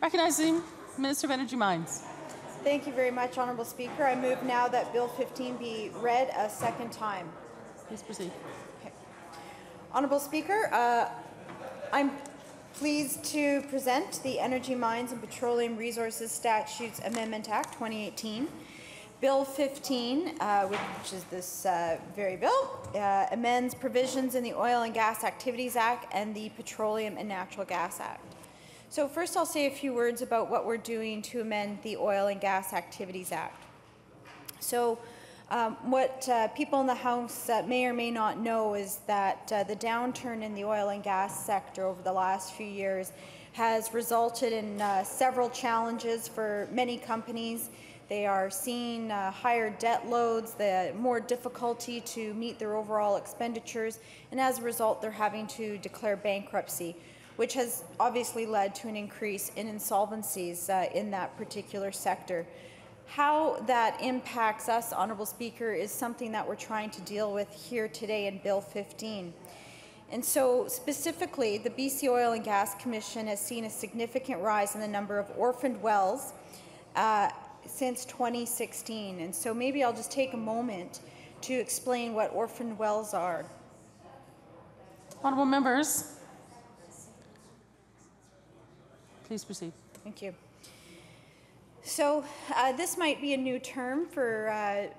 Recognizing Minister of Energy Mines. Thank you very much, Honourable Speaker. I move now that Bill 15 be read a second time. Please proceed. Okay. Honourable Speaker, I'm pleased to present the Energy Mines and Petroleum Resources Statutes Amendment Act 2018. Bill 15, which is this very bill, amends provisions in the Oil and Gas Activities Act and the Petroleum and Natural Gas Act. So first I'll say a few words about what we're doing to amend the Oil and Gas Activities Act. So what people in the House may or may not know is that the downturn in the oil and gas sector over the last few years has resulted in several challenges for many companies. They are seeing higher debt loads, the more difficulty to meet their overall expenditures, and as a result they're having to declare bankruptcy, which has obviously led to an increase in insolvencies in that particular sector. How that impacts us, Honourable Speaker, is something that we're trying to deal with here today in Bill 15. And so specifically, the BC Oil and Gas Commission has seen a significant rise in the number of orphaned wells since 2016. And so maybe I'll just take a moment to explain what orphaned wells are. Honourable members. Please proceed. Thank you. So this might be a new term for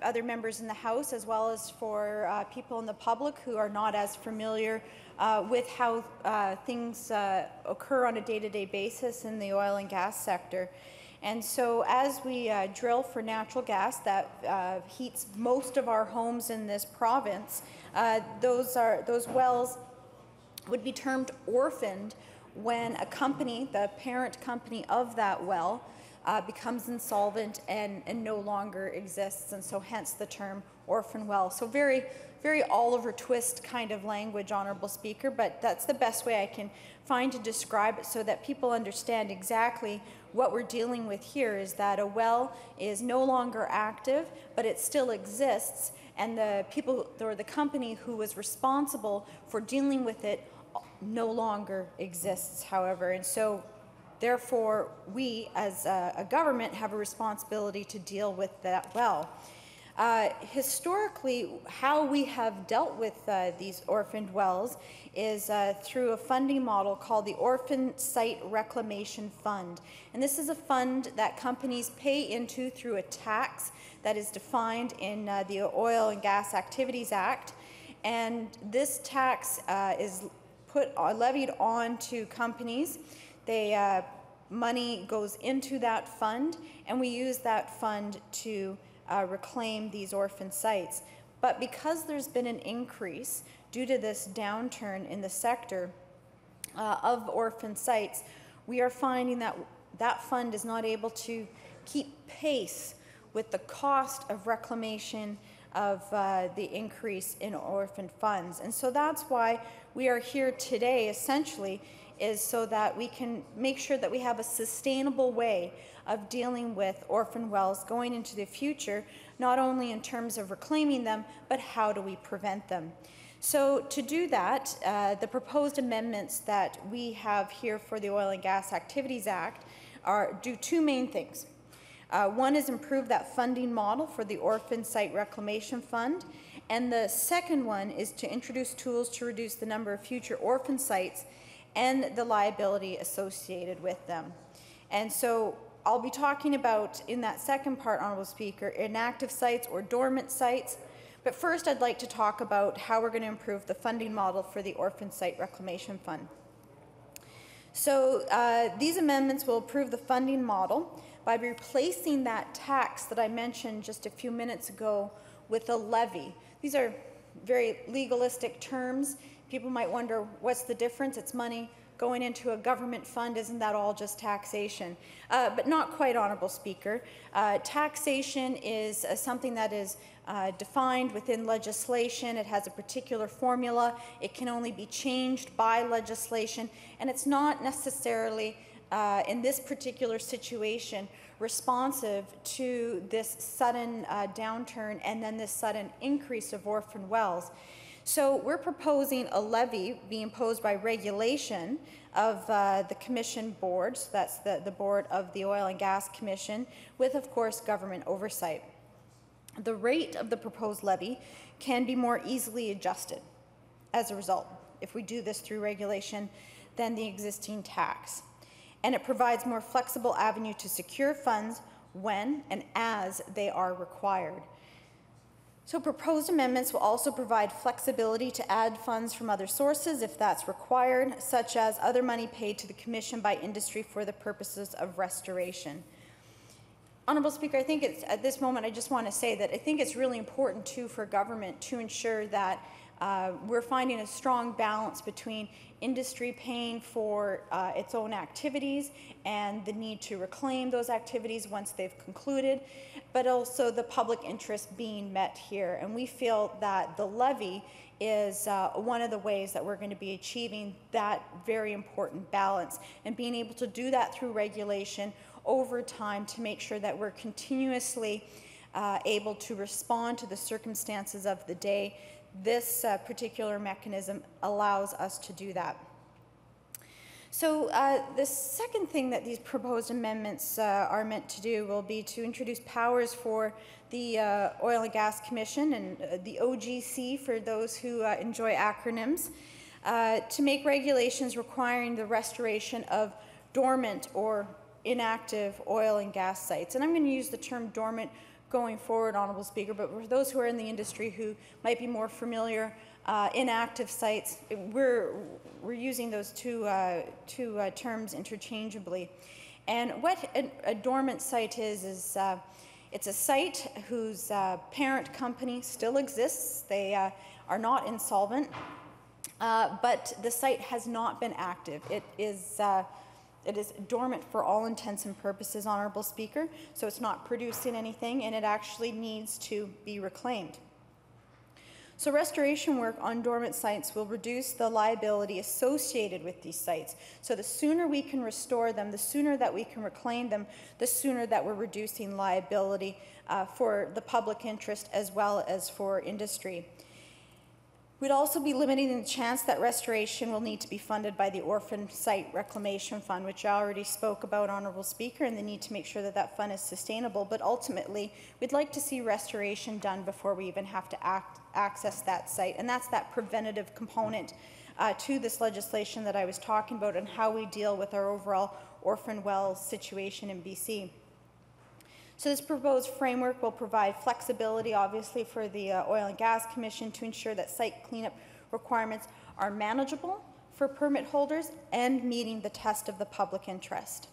other members in the House as well as for people in the public who are not as familiar with how things occur on a day-to-day basis in the oil and gas sector. And so as we drill for natural gas that heats most of our homes in this province, those wells would be termed orphaned when a company, the parent company of that well, becomes insolvent and no longer exists, and so hence the term orphan well. So very, very Oliver Twist kind of language, Honourable Speaker, but that's the best way I can find to describe it so that people understand exactly what we're dealing with here is that a well is no longer active, but it still exists, and the people or the company who was responsible for dealing with it no longer exists, however. And so therefore we as a government have a responsibility to deal with that well. Historically, how we have dealt with these orphaned wells is through a funding model called the Orphan Site Reclamation Fund. And this is a fund that companies pay into through a tax that is defined in the Oil and Gas Activities Act. And this tax is levied on to companies. Money goes into that fund, and we use that fund to reclaim these orphan sites. But because there's been an increase due to this downturn in the sector of orphan sites, we are finding that that fund is not able to keep pace with the cost of reclamation of the increase in orphan funds. And so that's why we are here today, essentially, is so that we can make sure that we have a sustainable way of dealing with orphan wells going into the future, not only in terms of reclaiming them, but how do we prevent them. So to do that, the proposed amendments that we have here for the Oil and Gas Activities Act do two main things. One is improve that funding model for the Orphan Site Reclamation Fund, and the second one is to introduce tools to reduce the number of future orphan sites and the liability associated with them. And so I'll be talking about, in that second part, Honourable Speaker, inactive sites or dormant sites. But first I'd like to talk about how we're going to improve the funding model for the Orphan Site Reclamation Fund. So these amendments will improve the funding model by replacing that tax that I mentioned just a few minutes ago with a levy. These are very legalistic terms. People might wonder, what's the difference? It's money going into a government fund. Isn't that all just taxation? But not quite, Honourable Speaker. Taxation is something that is defined within legislation. It has a particular formula. It can only be changed by legislation, and it's not necessarily, in this particular situation, responsive to this sudden downturn and then this sudden increase of orphan wells. So we're proposing a levy be imposed by regulation of the Commission board, so that's the board of the Oil and Gas Commission, with, of course, government oversight. The rate of the proposed levy can be more easily adjusted as a result, if we do this through regulation, than the existing tax. And it provides more flexible avenue to secure funds when and as they are required. So proposed amendments will also provide flexibility to add funds from other sources if that's required, such as other money paid to the Commission by industry for the purposes of restoration. Honourable Speaker, I think it's, at this moment I just want to say that I think it's really important too for government to ensure that we're finding a strong balance between industry paying for its own activities and the need to reclaim those activities once they've concluded, but also the public interest being met here. And we feel that the levy is one of the ways that we're going to be achieving that very important balance, and being able to do that through regulation over time to make sure that we're continuously able to respond to the circumstances of the day. This particular mechanism allows us to do that. So the second thing that these proposed amendments are meant to do will be to introduce powers for the Oil and Gas Commission and the OGC for those who enjoy acronyms, to make regulations requiring the restoration of dormant or inactive oil and gas sites. And I'm going to use the term dormant going forward, Honourable Speaker, but for those who are in the industry who might be more familiar, inactive sites, we're using those two terms interchangeably. And what a dormant site is it's a site whose parent company still exists. They are not insolvent, but the site has not been active. It is dormant for all intents and purposes, Honourable Speaker, so it's not producing anything, and it actually needs to be reclaimed. So restoration work on dormant sites will reduce the liability associated with these sites. So the sooner we can restore them, the sooner that we can reclaim them, the sooner that we're reducing liability for the public interest as well as for industry. We'd also be limiting the chance that restoration will need to be funded by the Orphan Site Reclamation Fund, which I already spoke about, Honourable Speaker, and the need to make sure that that fund is sustainable. But ultimately, we'd like to see restoration done before we even have to access that site. And that's that preventative component to this legislation that I was talking about, and how we deal with our overall Orphan Wells situation in BC. So this proposed framework will provide flexibility, obviously, for the Oil and Gas Commission to ensure that site cleanup requirements are manageable for permit holders and meeting the test of the public interest.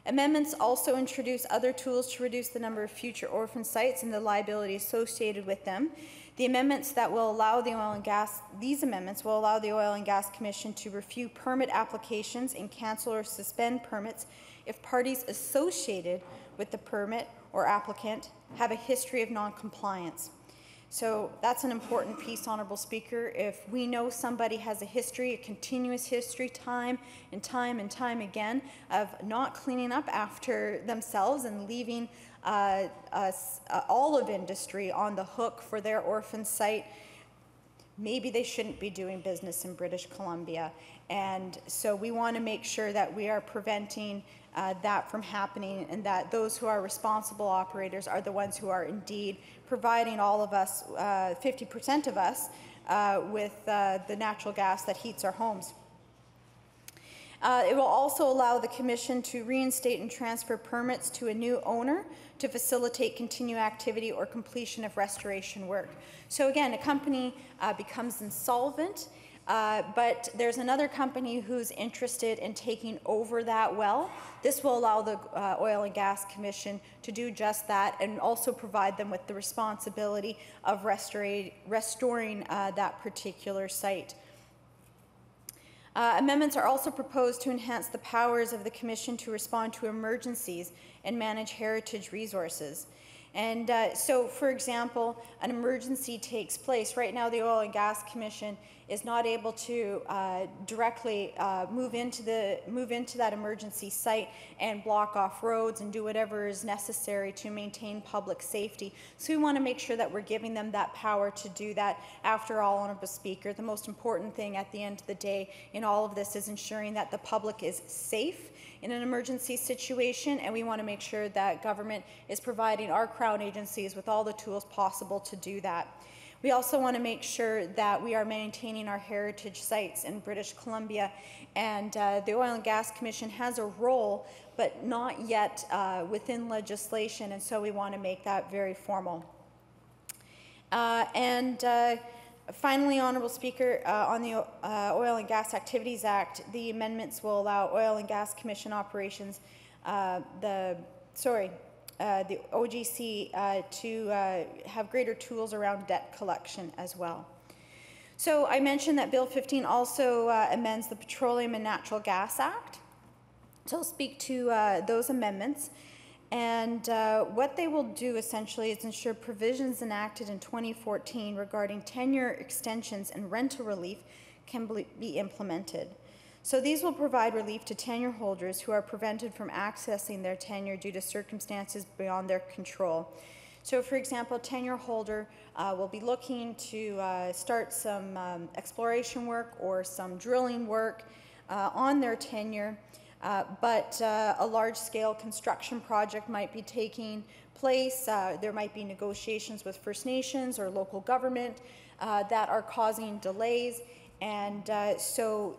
Amendments also introduce other tools to reduce the number of future orphan sites and the liability associated with them. The amendments that will allow the these amendments will allow the Oil and Gas Commission to review permit applications and cancel or suspend permits if parties associated with the permit or applicant have a history of non-compliance. So that's an important piece, Honourable Speaker. If we know somebody has a history, a continuous history, time and time again, of not cleaning up after themselves and leaving all of industry on the hook for their orphan site, maybe they shouldn't be doing business in British Columbia. And so we want to make sure that we are preventing that from happening, and that those who are responsible operators are the ones who are indeed providing all of us, 50% of us, with the natural gas that heats our homes. It will also allow the Commission to reinstate and transfer permits to a new owner to facilitate continued activity or completion of restoration work. So again, a company becomes insolvent, but there's another company who's interested in taking over that well. This will allow the Oil and Gas Commission to do just that, and also provide them with the responsibility of restoring that particular site. Amendments are also proposed to enhance the powers of the Commission to respond to emergencies and manage heritage resources. And so, for example, an emergency takes place. Right now, the Oil and Gas Commission is not able to directly move into that emergency site and block off roads and do whatever is necessary to maintain public safety. So we want to make sure that we're giving them that power to do that. After all, Honourable Speaker, the most important thing at the end of the day in all of this is ensuring that the public is safe in an emergency situation, and we want to make sure that government is providing our Crown agencies with all the tools possible to do that. We also want to make sure that we are maintaining our heritage sites in British Columbia, and the Oil and Gas Commission has a role, but not yet within legislation, and so we want to make that very formal. Finally, Honourable Speaker, on the Oil and Gas Activities Act, the amendments will allow Oil and Gas Commission operations, the OGC, to have greater tools around debt collection as well. So I mentioned that Bill 15 also amends the Petroleum and Natural Gas Act. So I'll speak to those amendments. And what they will do essentially is ensure provisions enacted in 2014 regarding tenure extensions and rental relief can be implemented. So these will provide relief to tenure holders who are prevented from accessing their tenure due to circumstances beyond their control. So for example, a tenure holder will be looking to start some exploration work or some drilling work on their tenure. But a large-scale construction project might be taking place. There might be negotiations with First Nations or local government that are causing delays, and so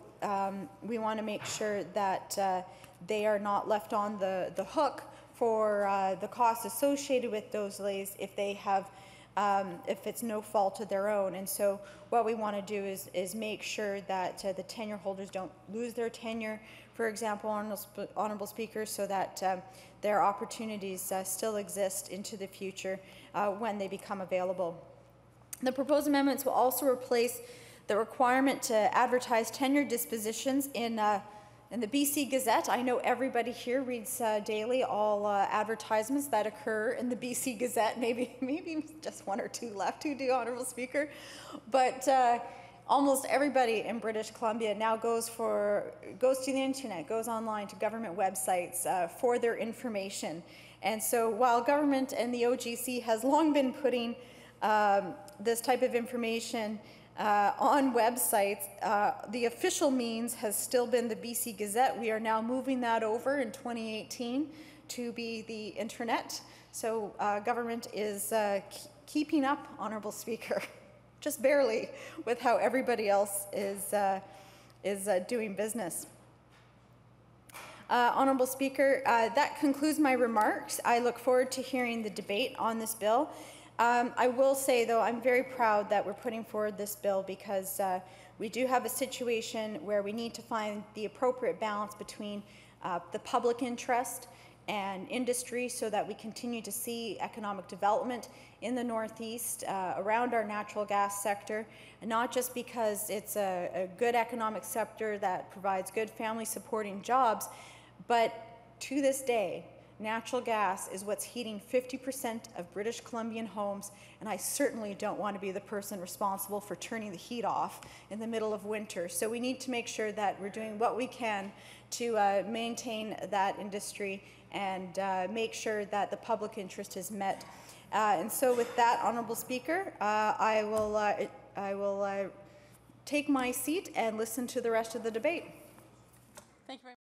we want to make sure that they are not left on the hook for the costs associated with those delays if they have if it's no fault of their own. And so what we want to do is make sure that the tenure holders don't lose their tenure, for example, Honourable Speaker, so that their opportunities still exist into the future when they become available. The proposed amendments will also replace the requirement to advertise tenure dispositions in the BC Gazette. I know everybody here reads daily all advertisements that occur in the BC Gazette. Maybe just one or two left who do, Honourable Speaker. But almost everybody in British Columbia now goes to the internet, goes online to government websites for their information. And so while government and the OGC has long been putting this type of information on websites, the official means has still been the BC Gazette. We are now moving that over in 2018 to be the internet. So government is keeping up, Honourable Speaker, just barely, with how everybody else is doing business. Honourable Speaker, that concludes my remarks. I look forward to hearing the debate on this bill. I will say, though, I'm very proud that we're putting forward this bill because we do have a situation where we need to find the appropriate balance between the public interest and industry so that we continue to see economic development in the Northeast around our natural gas sector, and not just because it's a good economic sector that provides good family supporting jobs, but to this day, natural gas is what's heating 50% of British Columbian homes, and I certainly don't want to be the person responsible for turning the heat off in the middle of winter. So we need to make sure that we're doing what we can to maintain that industry and make sure that the public interest is met. And so with that, Honourable Speaker, I will take my seat and listen to the rest of the debate. Thank you very much.